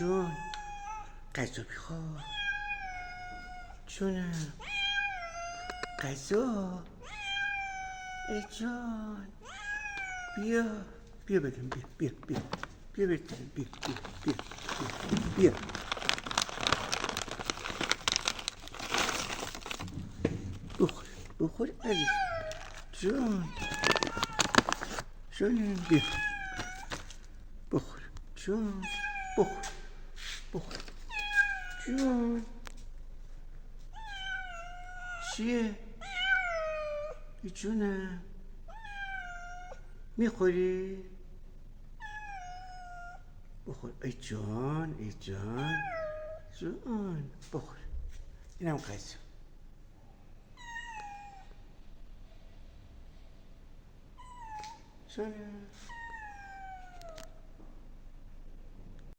جون غذا بخور. جونم غذا. ای جان بیا بیا بدم، بیا بدم، بیا. بخور عزیز جون. جونم بیا بخور. جون بخور جون. چیه؟ ای جونم میخوری؟ بخور. ای جان جون بخور. اینم غذا. جونم